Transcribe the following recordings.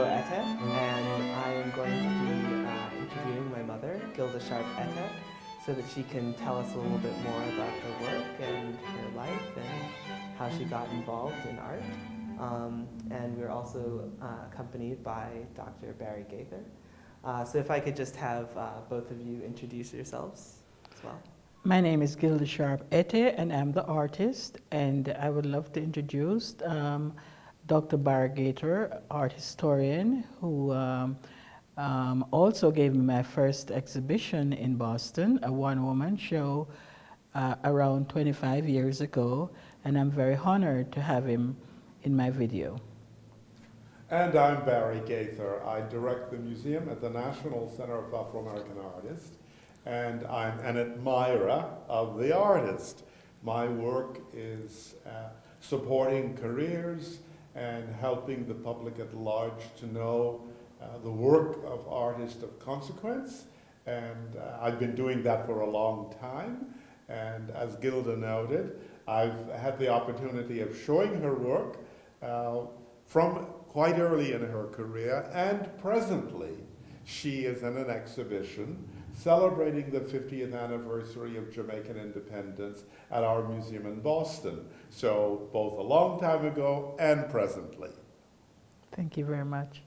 Etteh, and I am going to be interviewing my mother, Gilda Sharpe Etteh, so that she can tell us a little bit more about her work and her life and how she got involved in art. And we're also accompanied by Dr. Barry Gaither. So if I could just have both of you introduce yourselves as well. My name is Gilda Sharpe Etteh, and I'm the artist, and I would love to introduce Dr. Barry Gaither, art historian, who also gave me my first exhibition in Boston, a one-woman show around 25 years ago, and I'm very honored to have him in my video. And I'm Barry Gaither. I direct the museum at the National Center of Afro-American Artists, and I'm an admirer of the artist. My work is supporting careers and helping the public at large to know the work of artists of consequence. And I've been doing that for a long time. And as Gilda noted, I've had the opportunity of showing her work from quite early in her career, and presently she is in an exhibition celebrating the 50th anniversary of Jamaican independence at our museum in Boston. So both a long time ago and presently. Thank you very much.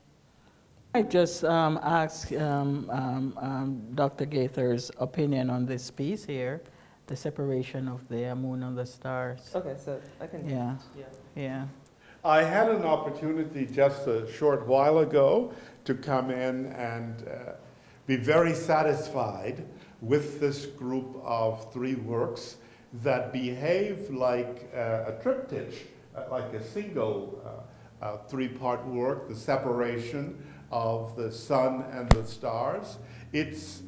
I just asked Dr. Gaither's opinion on this piece here, the separation of the moon and the stars. Okay, so I can. Yeah. I had an opportunity just a short while ago to come in and be very satisfied with this group of three works that behave like a triptych, like a single three-part work, the separation of the sun and the stars. It's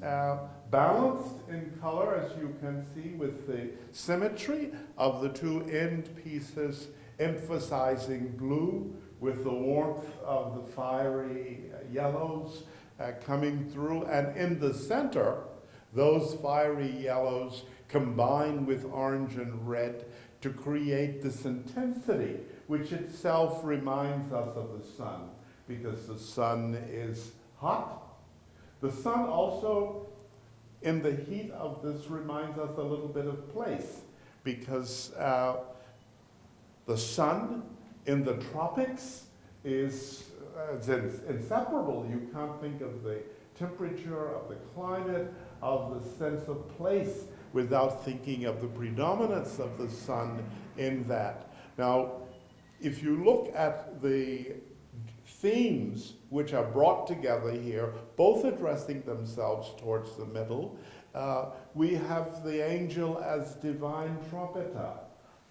balanced in color, as you can see, with the symmetry of the two end pieces emphasizing blue with the warmth of the fiery yellows coming through. And in the center, those fiery yellows combine with orange and red to create this intensity, which itself reminds us of the sun, because the sun is hot. The sun also, in the heat of this, reminds us a little bit of place, because the sun in the tropics is inseparable. You can't think of the temperature, of the climate, of the sense of place without thinking of the predominance of the sun in that. Now, if you look at the themes which are brought together here, both addressing themselves towards the middle, we have the angel as divine trumpeter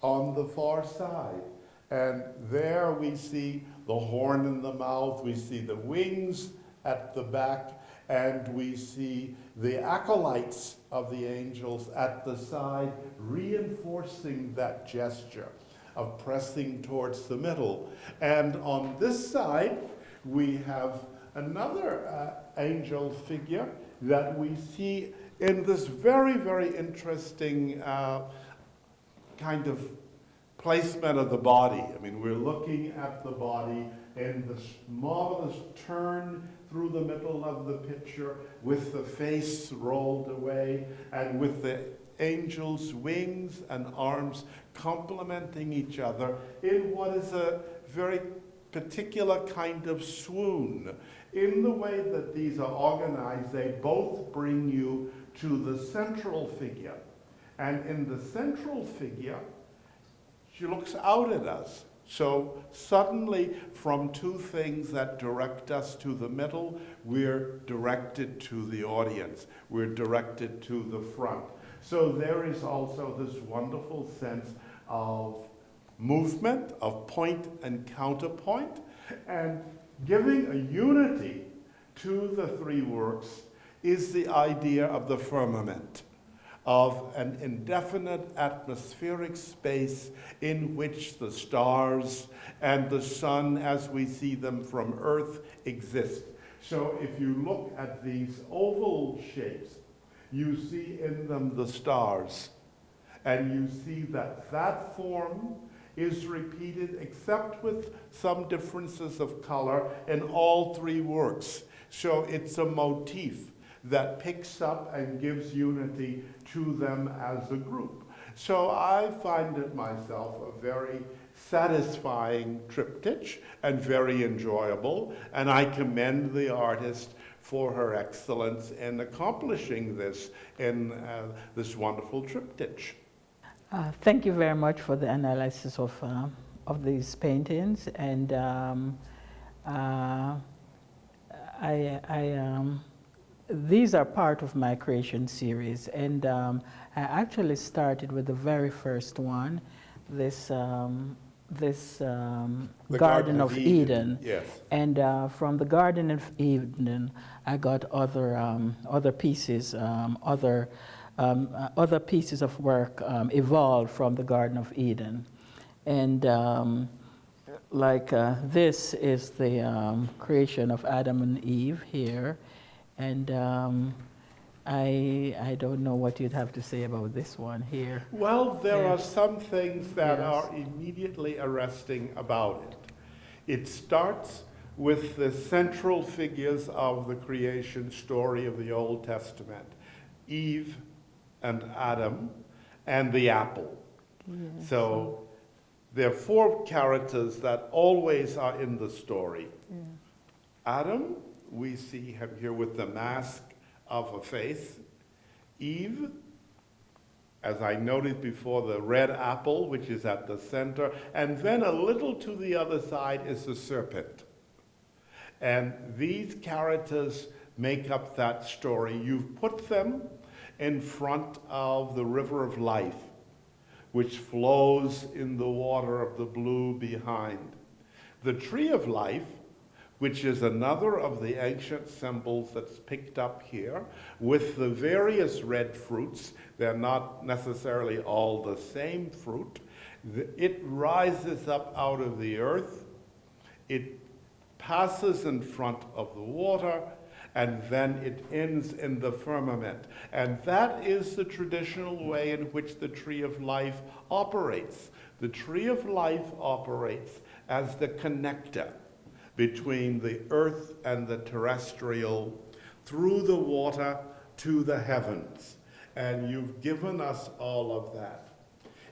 on the far side. And there we see the horn in the mouth, we see the wings at the back, and we see the acolytes of the angels at the side, reinforcing that gesture of pressing towards the middle. And on this side, we have another angel figure that we see in this very, very interesting kind of placement of the body. I mean, we're looking at the body in this marvelous turn through the middle of the picture with the face rolled away and with the angel's wings and arms complementing each other in what is a very particular kind of swoon. In the way that these are organized, they both bring you to the central figure. And in the central figure, she looks out at us. So suddenly, from two things that direct us to the middle, we're directed to the audience. We're directed to the front. So there is also this wonderful sense of movement, of point and counterpoint, and giving a unity to the three works is the idea of the firmament, of an indefinite atmospheric space in which the stars and the sun as we see them from Earth exist. So if you look at these oval shapes, you see in them the stars, and you see that that form is repeated except with some differences of color in all three works. So it's a motif that picks up and gives unity to them as a group. So I find it myself a very satisfying triptych and very enjoyable, and I commend the artist for her excellence in accomplishing this in this wonderful triptych. Thank you very much for the analysis of these paintings, and these are part of my creation series, and I actually started with the very first one, this Garden of Eden. Yes. And from the Garden of Eden, I got other pieces, other pieces of work evolved from the Garden of Eden. And this is the creation of Adam and Eve here. And I don't know what you'd have to say about this one here. Well, there Yeah. are some things that Yes. are immediately arresting about it. It starts with the central figures of the creation story of the Old Testament, Eve and Adam and the apple. Yes. So there are four characters that always are in the story. Yeah. Adam, we see him here with the mask of a face. Eve, as I noted before, the red apple, which is at the center, and then a little to the other side is the serpent. And these characters make up that story. You've put them in front of the river of life, which flows in the water of the blue behind. The tree of life, which is another of the ancient symbols that's picked up here, with the various red fruits. They're not necessarily all the same fruit. It rises up out of the earth, it passes in front of the water, and then it ends in the firmament. And that is the traditional way in which the tree of life operates. The tree of life operates as the connector between the earth and the terrestrial, through the water to the heavens. And you've given us all of that.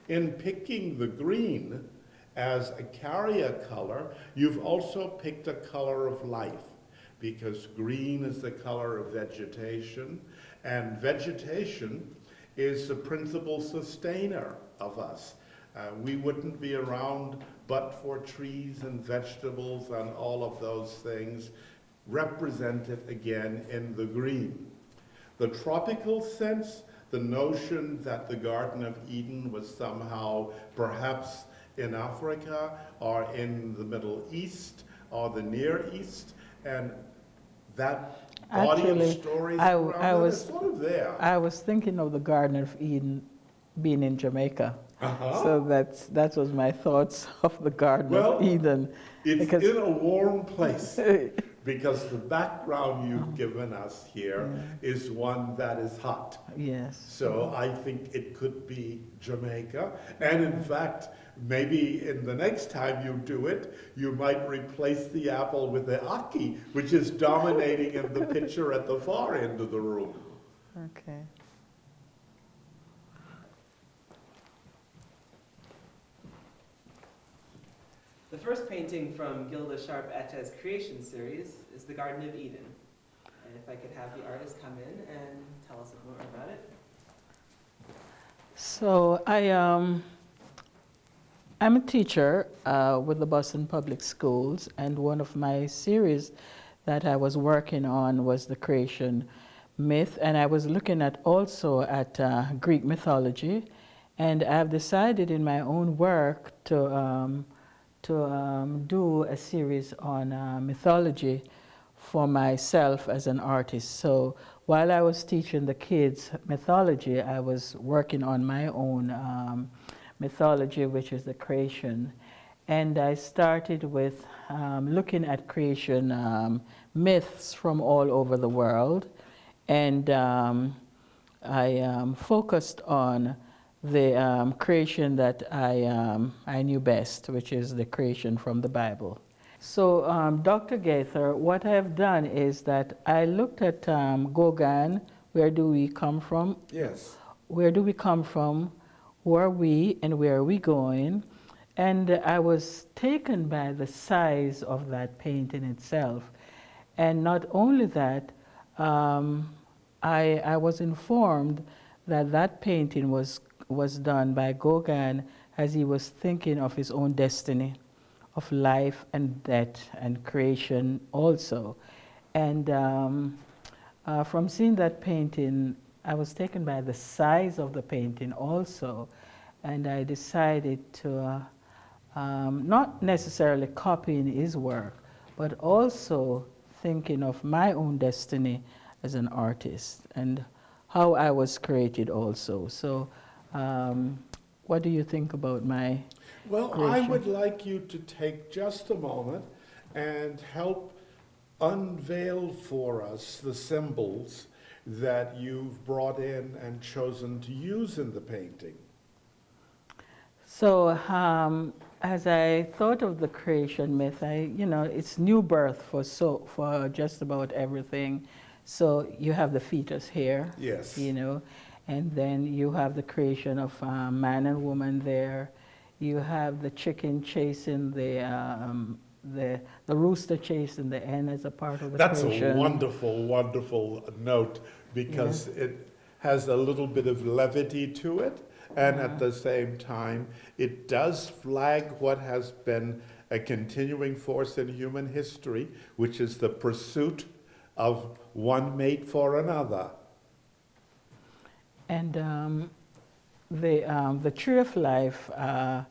In picking the green as a carrier color, you've also picked a color of life, because green is the color of vegetation, and vegetation is the principal sustainer of us. We wouldn't be around but for trees and vegetables and all of those things represented again in the green. The tropical sense, the notion that the Garden of Eden was somehow perhaps in Africa or in the Middle East or the Near East, and that body Actually, of stories I around was- it is sort of there. I was thinking of the Garden of Eden being in Jamaica. Uh-huh. So that was my thoughts of the Garden Well, of Eden. It's because- in a warm place, because the background you've given us here is one that is hot. Yes. So I think it could be Jamaica. And in fact, maybe in the next time you do it, you might replace the apple with the ackee, which is dominating in the picture at the far end of the room. Okay. The first painting from Gilda Sharpe Etteh's creation series is the Garden of Eden. And if I could have the artist come in and tell us more about it. So I'm a teacher with the Boston Public Schools, and one of my series that I was working on was the creation myth, and I was looking at also at Greek mythology, and I've decided in my own work to do a series on mythology for myself as an artist. So while I was teaching the kids mythology, I was working on my own mythology, which is the creation. And I started with looking at creation myths from all over the world. And I focused on the creation that I knew best, which is the creation from the Bible. So, Dr. Gaither, what I have done is that I looked at Gauguin, where do we come from? Yes. Where do we come from? Who are we and where are we going? And I was taken by the size of that painting itself. And not only that, I was informed that that painting was done by Gauguin as he was thinking of his own destiny, of life and death and creation also. And from seeing that painting, I was taken by the size of the painting also, and I decided to not necessarily copying his work, but also thinking of my own destiny as an artist and how I was created also. So what do you think about my Well, creation? I would like you to take just a moment and help unveil for us the symbols that you've brought in and chosen to use in the painting. So as I thought of the creation myth, it's new birth for just about everything. So you have the fetus here, Yes. And then you have the creation of man and woman there. You have the chicken chasing the rooster chasing the hen as a part of the That's creation. a wonderful, wonderful note because it has a little bit of levity to it, and at the same time, it does flag what has been a continuing force in human history, which is the pursuit of one mate for another. And the tree of life, in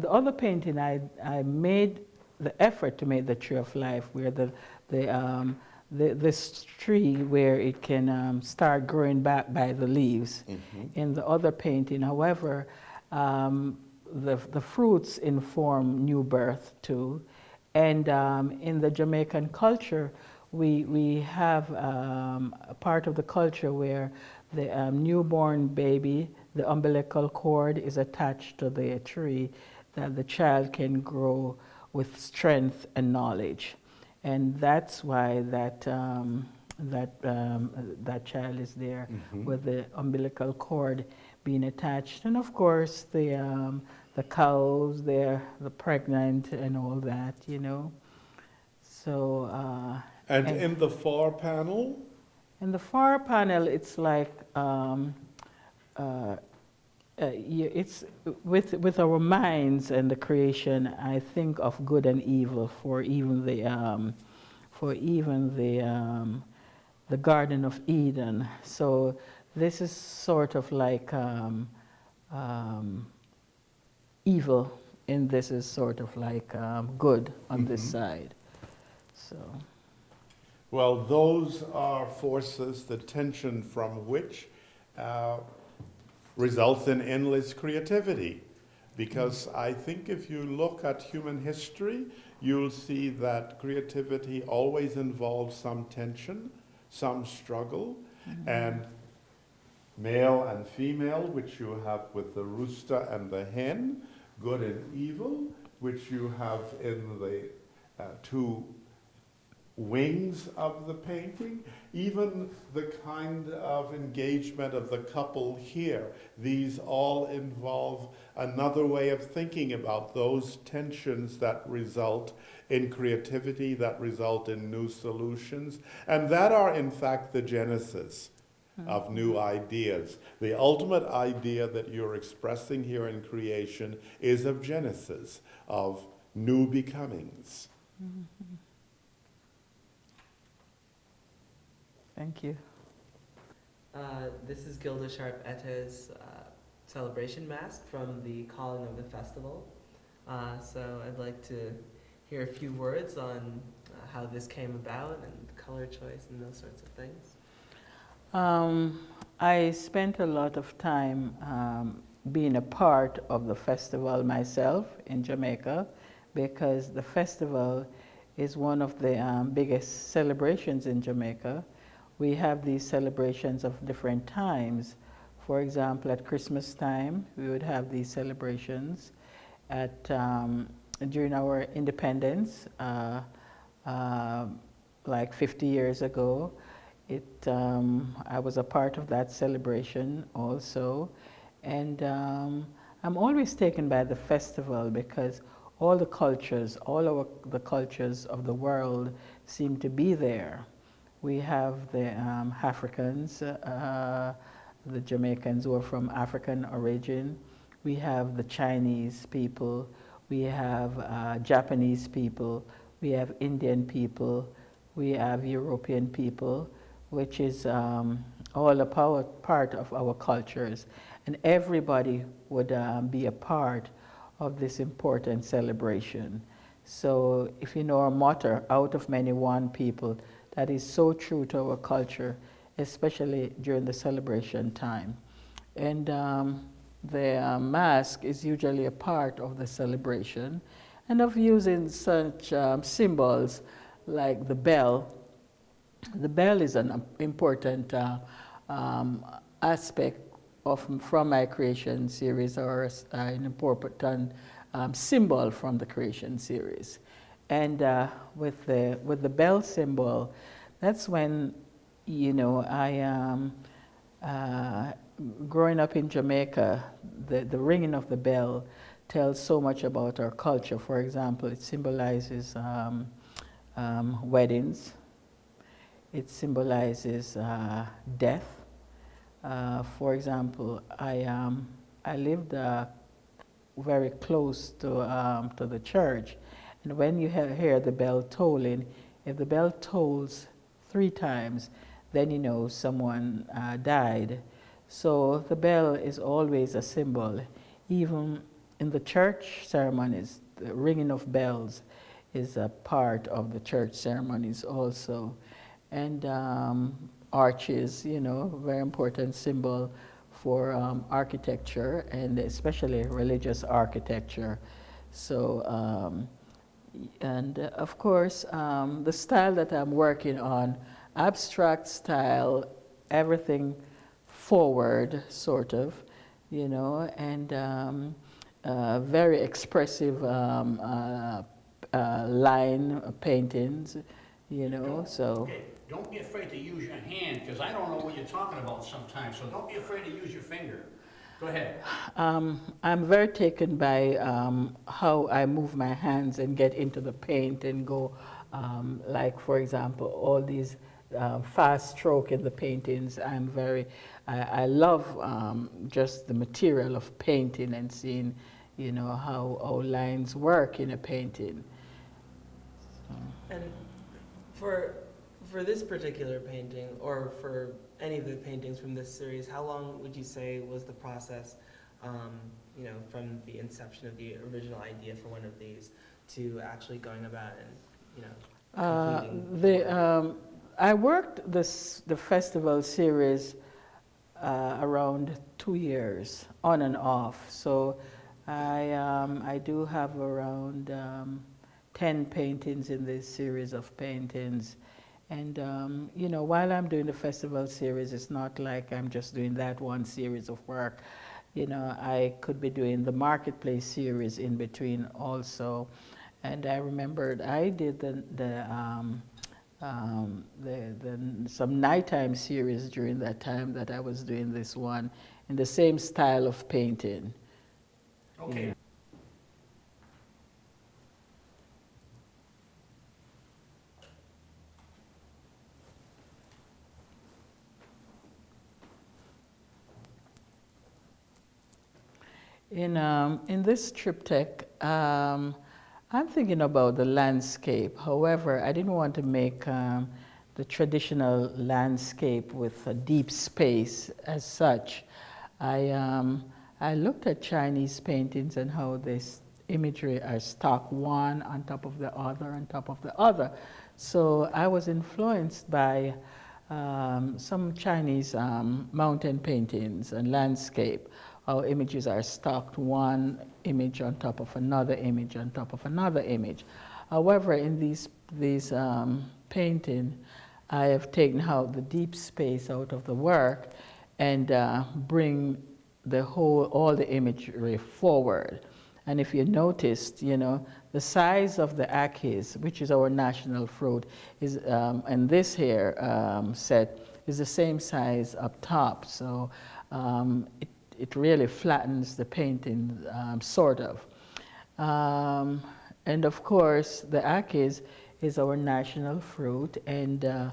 the other painting, I made the effort to make the tree of life where this tree where it can start growing back by the leaves. Mm-hmm. In the other painting, however, the fruits inform new birth too. And in the Jamaican culture, we have a part of the culture where the newborn baby, the umbilical cord is attached to the tree that the child can grow with strength and knowledge. And that's why that child is there with the umbilical cord being attached. And of course, the cows, the pregnant and all that, So. And in the far panel? In the far panel, it's like it's with our minds and the creation. I think of good and evil for even the Garden of Eden. So this is sort of like evil, and this is sort of like good on this side. So. Well, those are forces, the tension from which results in endless creativity. Because I think if you look at human history, you'll see that creativity always involves some tension, some struggle, and male and female, which you have with the rooster and the hen, good and evil, which you have in the two wings of the painting, even the kind of engagement of the couple here. These all involve another way of thinking about those tensions that result in creativity, that result in new solutions, and that are in fact the genesis of new ideas. The ultimate idea that you're expressing here in creation is of genesis, of new becomings. Thank you. This is Gilda Sharpe Etteh's celebration mask from the calling of the festival. So I'd like to hear a few words on how this came about and color choice and those sorts of things. I spent a lot of time being a part of the festival myself in Jamaica, because the festival is one of the biggest celebrations in Jamaica. We have these celebrations of different times, For example, at Christmas time, we would have these celebrations. During our independence, like 50 years ago, I was a part of that celebration also. And I'm always taken by the festival because all the cultures of the world seem to be there. We have the Africans, the Jamaicans who are from African origin. We have the Chinese people. We have Japanese people. We have Indian people. We have European people, which is all a part of our cultures. And everybody would be a part of this important celebration. So if you know our motto, out of many one people, that is so true to our culture, especially during the celebration time. And the mask is usually a part of the celebration, and of using such symbols like the bell. The bell is an important aspect from my creation series, or an important symbol from the creation series. And with the bell symbol, that's when, you know, growing up in Jamaica, the ringing of the bell tells so much about our culture. For example, it symbolizes weddings. It symbolizes death. For example, I lived very close to the church, and when you hear the bell tolling, if the bell tolls 3 times, then you know someone died. So the bell is always a symbol. Even in the church ceremonies, the ringing of bells is a part of the church ceremonies also. And arches, you know, very important symbol for architecture, and especially religious architecture. So, and of course, the style that I'm working on, abstract style, everything forward, sort of, you know, and very expressive line paintings, you know, so. Okay, don't be afraid to use your hand, because I don't know what you're talking about sometimes, so don't be afraid to use your finger. Go ahead. I'm very taken by how I move my hands and get into the paint and go, like, for example, all these fast stroke in the paintings. I love just the material of painting and seeing, you know, how lines work in a painting. So. And for this particular painting, or for any of the paintings from this series, how long would you say was the process, you know, from the inception of the original idea for one of these to actually going about and, you know, completing? I worked the festival series around 2 years, on and off. So I do have around 10 paintings in this series of paintings. And, you know, while I'm doing the festival series, it's not like I'm just doing that one series of work. You know, I could be doing the Marketplace series in between also. And I remembered I did some nighttime series during that time that I was doing this one in the same style of painting. Okay. Yeah. In this triptych, I'm thinking about the landscape. However, I didn't want to make the traditional landscape with a deep space as such. I looked at Chinese paintings and how this imagery are stacked one on top of the other on top of the other. So I was influenced by some Chinese mountain paintings and landscape. Our images are stacked one image on top of another image on top of another image. However, in these painting, I have taken out the deep space out of the work, and bring all the imagery forward. And if you noticed, the size of the ackes, which is our national fruit, is, and this here set is the same size up top. So it really flattens the painting, sort of. And of course, the ackes is our national fruit, and the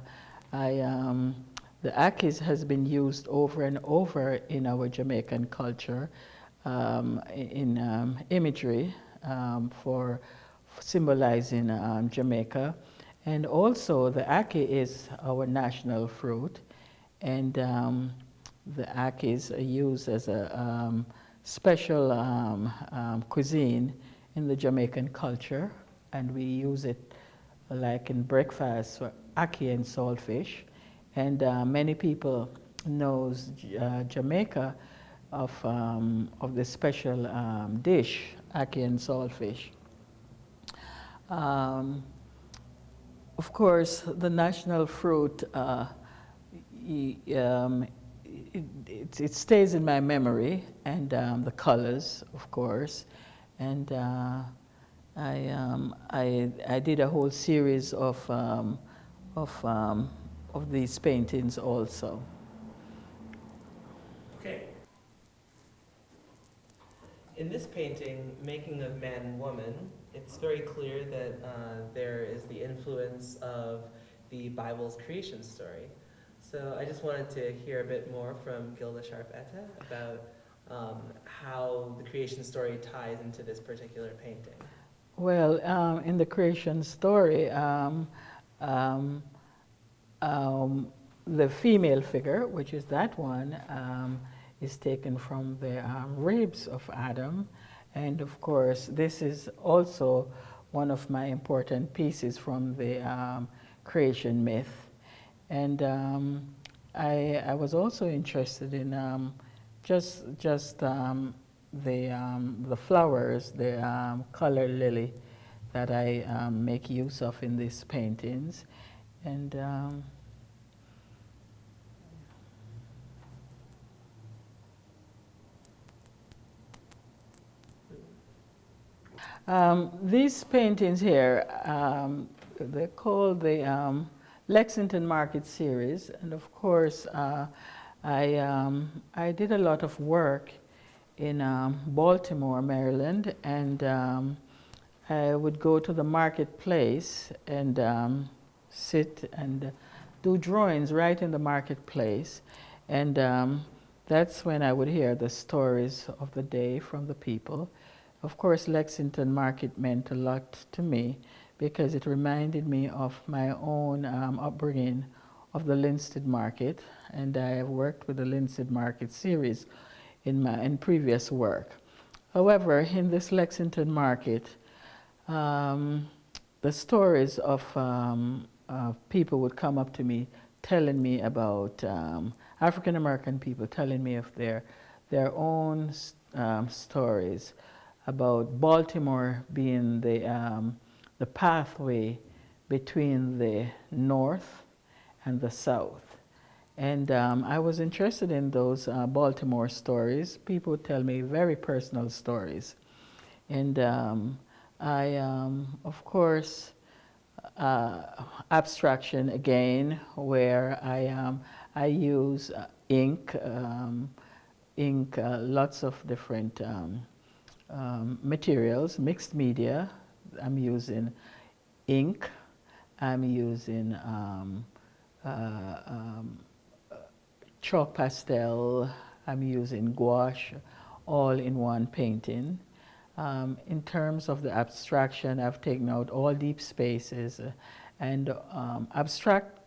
ackes has been used over and over in our Jamaican culture in imagery for symbolizing Jamaica. And also the ackee is our national fruit, and the ackes are used as a special cuisine in the Jamaican culture, and we use it like in breakfast for ackee and saltfish. And many people knows Jamaica of this special dish, ackee and saltfish. Of course, the national fruit, it stays in my memory, and the colors, of course. And I did a whole series of these paintings also. Okay. In this painting, Making of Man and Woman, it's very clear that there is the influence of the Bible's creation story. So I just wanted to hear a bit more from Gilda Sharpe Etteh about how the creation story ties into this particular painting. Well, in the creation story, the female figure, which is that one, is taken from the ribs of Adam. And of course, this is also one of my important pieces from the creation myth. And I was also interested in just the flowers, the color lily that I make use of in these paintings. And these paintings here, they're called the Lexington Market series, and of course I did a lot of work in Baltimore, Maryland, and I would go to the marketplace and sit and do drawings right in the marketplace, and that's when I would hear the stories of the day from the people. Of course, Lexington Market meant a lot to me because it reminded me of my own upbringing of the Linstead Market, and I have worked with the Linstead Market series in previous work. However, in this Lexington Market, the stories of people would come up to me telling me about African American people telling me of their own stories about Baltimore being the pathway between the North and the South. And I was interested in those Baltimore stories. People would tell me very personal stories. And I, of course, abstraction again, where I use ink, lots of different materials, mixed media. I'm using ink, I'm using chalk pastel, I'm using gouache, all in one painting. In terms of the abstraction, I've taken out all deep spaces and abstract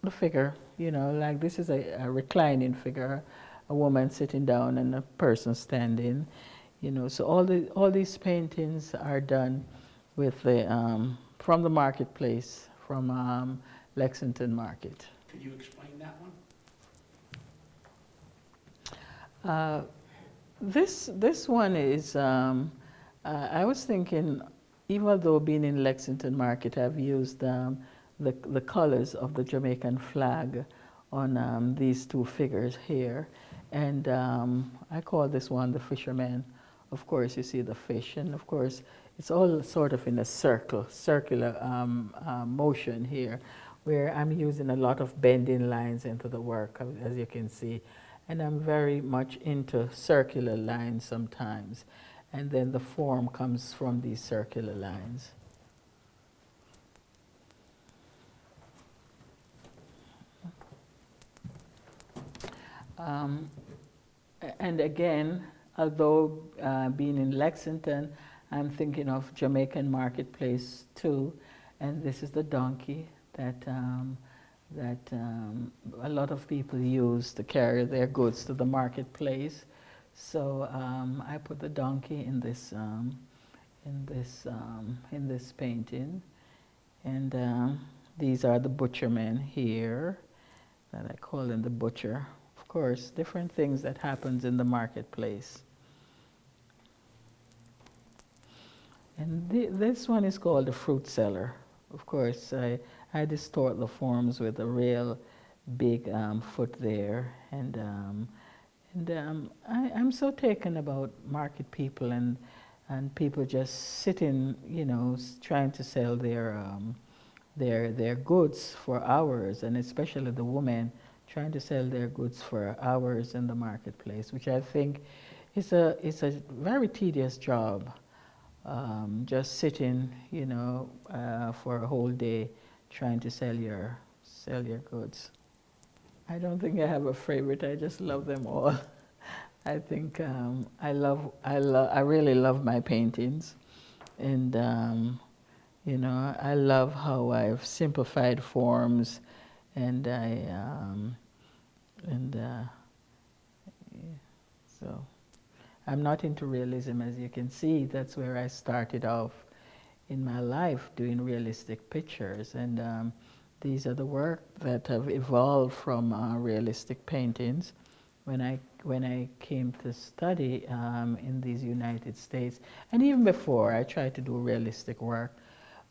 the figure, like this is a reclining figure, a woman sitting down and a person standing, so all these paintings are done with from the marketplace, from Lexington Market. Could you explain that one? This one is, I was thinking, even though being in Lexington Market, I've used the colors of the Jamaican flag these two figures here. And I call this one the fisherman. Of course, you see the fish, and of course, it's all sort of in a circular motion here, where I'm using a lot of bending lines into the work, as you can see. And I'm very much into circular lines sometimes. And then the form comes from these circular lines. And again, although being in Lexington, I'm thinking of Jamaican marketplace too. And this is the donkey that a lot of people use to carry their goods to the marketplace. So I put the donkey in this painting, and these are the butchermen here that I call them the butcher. Of course, different things that happens in the marketplace. And this one is called the fruit seller. Of course, I distort the forms with a real big foot there, and I'm so taken about market people and people just sitting, you know, trying to sell their goods for hours, and especially the women trying to sell their goods for hours in the marketplace, which I think is a very tedious job. Just sitting, you know, for a whole day trying to sell your goods. I don't think I have a favorite. I just love them all. I think I really love my paintings, and you know, I love how I've simplified forms, and so I'm not into realism, as you can see. That's where I started off in my life, doing realistic pictures, and these are the work that have evolved from realistic paintings. When I came to study in these United States, and even before, I tried to do realistic work,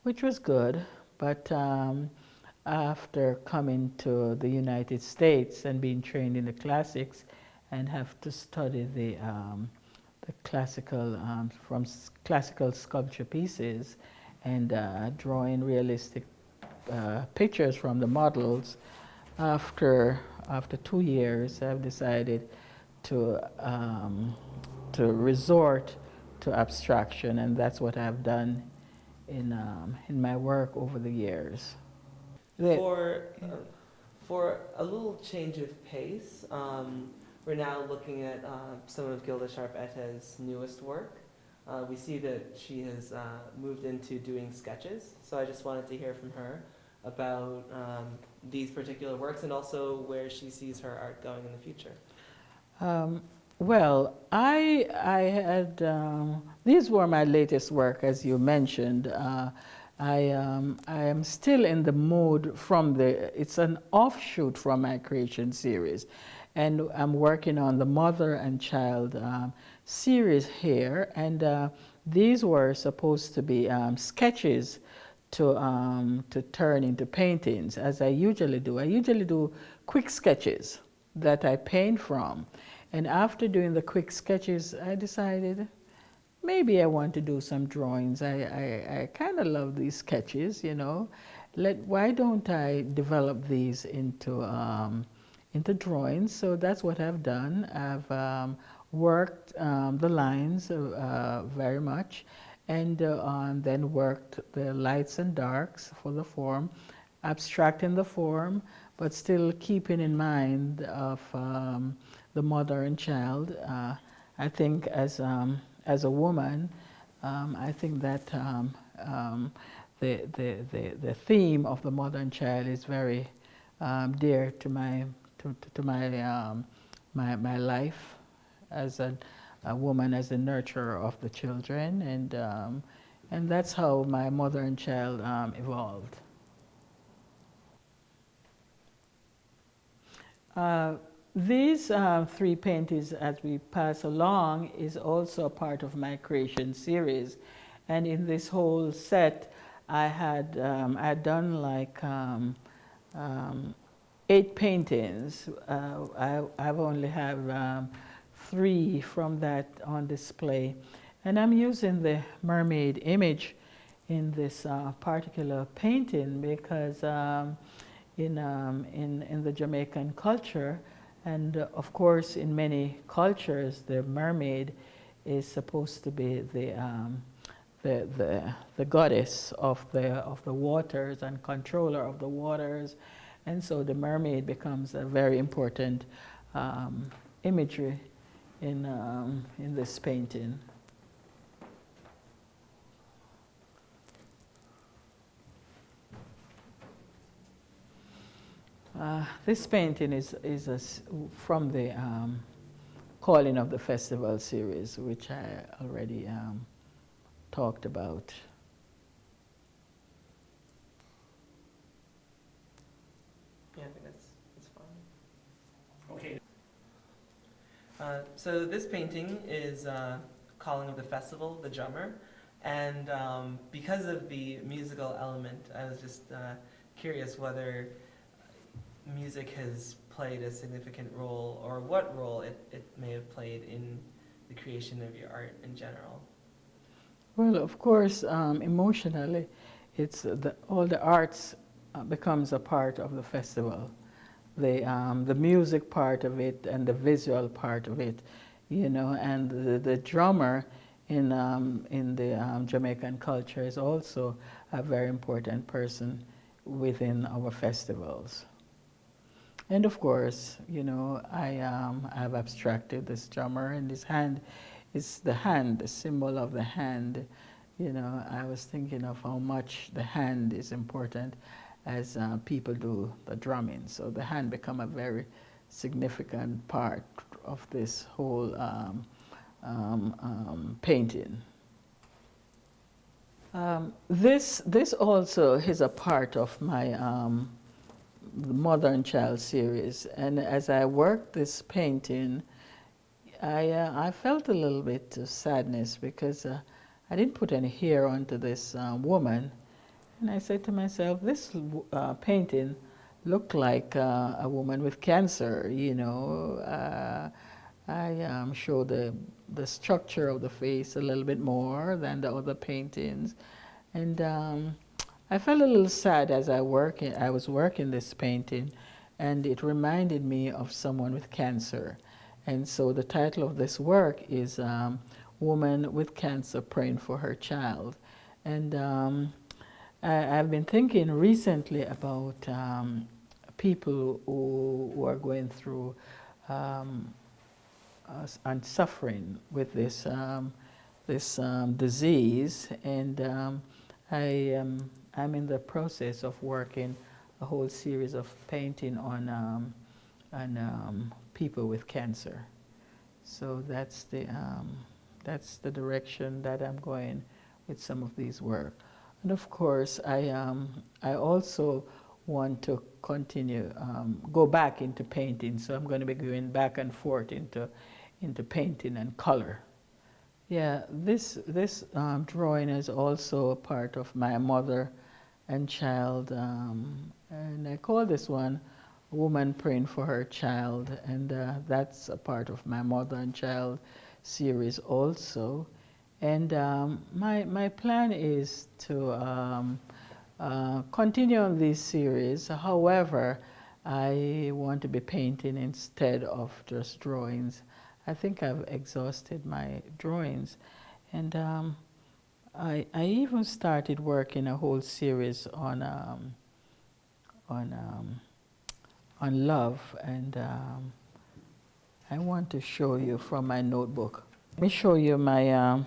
which was good. But after coming to the United States and being trained in the classics, and have to study the classical from classical sculpture pieces, and drawing realistic pictures from the models, after 2 years, I've decided to resort to abstraction, and that's what I've done in my work over the years. For a little change of pace, we're now looking at some of Gilda Sharpe Etteh's newest work. We see that she has moved into doing sketches, so I just wanted to hear from her about these particular works, and also where she sees her art going in the future. Well, I had, these were my latest work, as you mentioned. I am still in the mood from it's an offshoot from my creation series. And I'm working on the mother and child series here. And these were supposed to be sketches to turn into paintings, as I usually do. I usually do quick sketches that I paint from. And after doing the quick sketches, I decided maybe I want to do some drawings. I kind of love these sketches, you know. Why don't I develop these into drawings? So that's what I've done. I've worked the lines very much, and then worked the lights and darks for the form, abstracting the form, but still keeping in mind of the mother and child. I think as a woman, I think that the theme of the mother and child is very dear to my my life as a woman, as a nurturer of the children, and that's how my mother and child evolved. These 3 paintings, as we pass along, is also a part of my creation series. And in this whole set, I had done like 8 paintings. I've only have 3 from that on display. And I'm using the mermaid image in this particular painting because in the Jamaican culture, and of course in many cultures, the mermaid is supposed to be the goddess of the waters and controller of the waters, and so the mermaid becomes a very important imagery in this painting. This painting is from the Calling of the Festival series, which I already talked about. Yeah, I think that's fine. Okay. So this painting is Calling of the Festival, The Drummer, and because of the musical element, I was just curious whether music has played a significant role, or what role it may have played in the creation of your art in general. Well, of course, emotionally, it's all the arts becomes a part of the festival. The music part of it and the visual part of it, you know, and the drummer in the Jamaican culture is also a very important person within our festivals. And of course, you know, I've abstracted this drummer, and this hand is the hand, the symbol of the hand. You know, I was thinking of how much the hand is important as people do the drumming. So the hand become a very significant part of this whole painting. This also is a part of my the Mother and Child series, and as I worked this painting, I felt a little bit of sadness because I didn't put any hair onto this woman, and I said to myself, this painting looked like a woman with cancer, you know. I show the structure of the face a little bit more than the other paintings, and I felt a little sad as I was working this painting, and it reminded me of someone with cancer. And so the title of this work is Woman with Cancer Praying for Her Child. And I've been thinking recently about people who are going through and suffering with this disease, and I'm in the process of working a whole series of painting on people with cancer. So that's the direction that I'm going with some of these work. And of course, I also want to continue, go back into painting. So I'm going to be going back and forth into painting and color. Yeah, this drawing is also a part of my Mother and Child, and I call this one Woman Praying for Her Child, and that's a part of my Mother and Child series also. And my plan is to continue on this series. However, I want to be painting instead of just drawings. I think I've exhausted my drawings, and I even started working a whole series on love, and I want to show you from my notebook. Let me show you my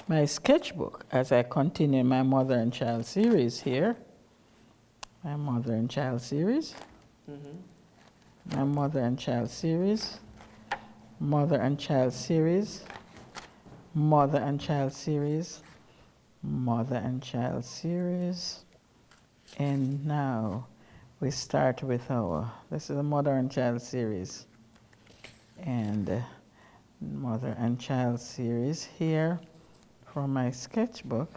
my sketchbook as I continue my Mother and Child series here. My Mother and Child series. Mm-hmm. My Mother and Child series. Mother and Child series. Mother and Child series. Mother and Child series. And now we start with this is a Mother and Child series. And Mother and Child series here from my sketchbook.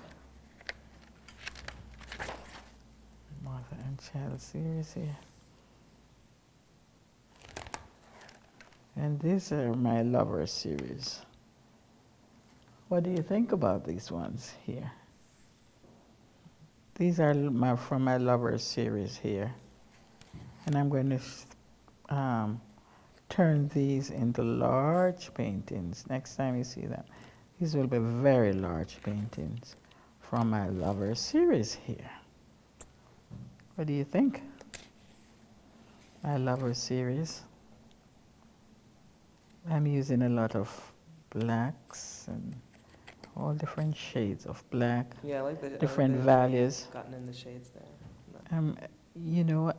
Mother and Child series here. And these are my Lover series. What do you think about these ones here? These are from my Lover series here. And I'm going to turn these into large paintings. Next time you see them, these will be very large paintings from my Lover series here. What do you think? My Lover series. I'm using a lot of blacks and all different shades of black, Yeah, I like the different way values. you've gotten in the shades there. You know,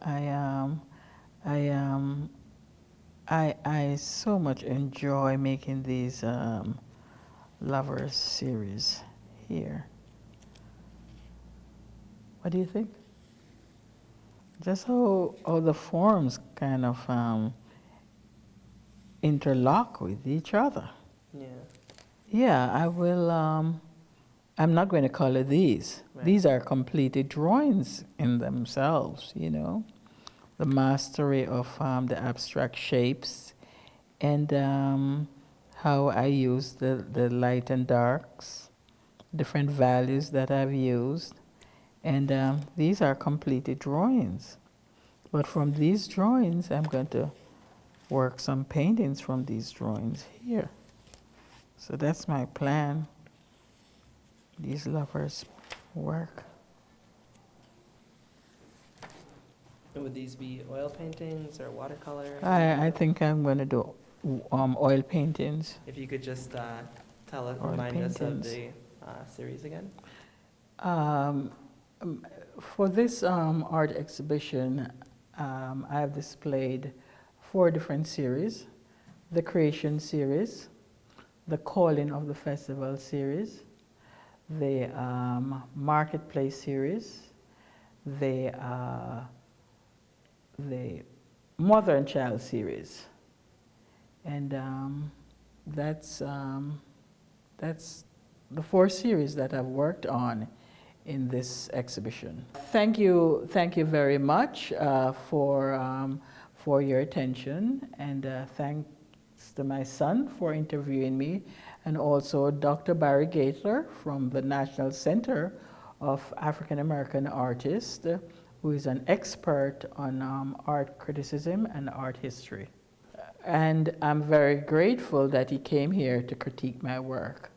I so much enjoy making these Lovers series here. What do you think? Just how the forms kind of interlock with each other. Yeah. Yeah, I will. I'm not going to color these. Right. These are completed drawings in themselves, you know. The mastery of the abstract shapes and how I use the light and darks, different values that I've used. And these are completed drawings. But from these drawings, I'm going to work some paintings from these drawings here. So that's my plan. These Lovers work. And would these be oil paintings or watercolor? I think I'm going to do oil paintings. If you could just Oil remind us of paintings. the series again. For this art exhibition, I have displayed 4 different series: the Creation series, the Calling of the Festival series, the Marketplace series, the Mother and Child series, and that's the 4 series that I've worked on in this exhibition. Thank you very much for your attention, and thanks to my son for interviewing me, and also Dr. Barry Gaitler from the National Center of African American Artists, who is an expert on art criticism and art history. And I'm very grateful that he came here to critique my work.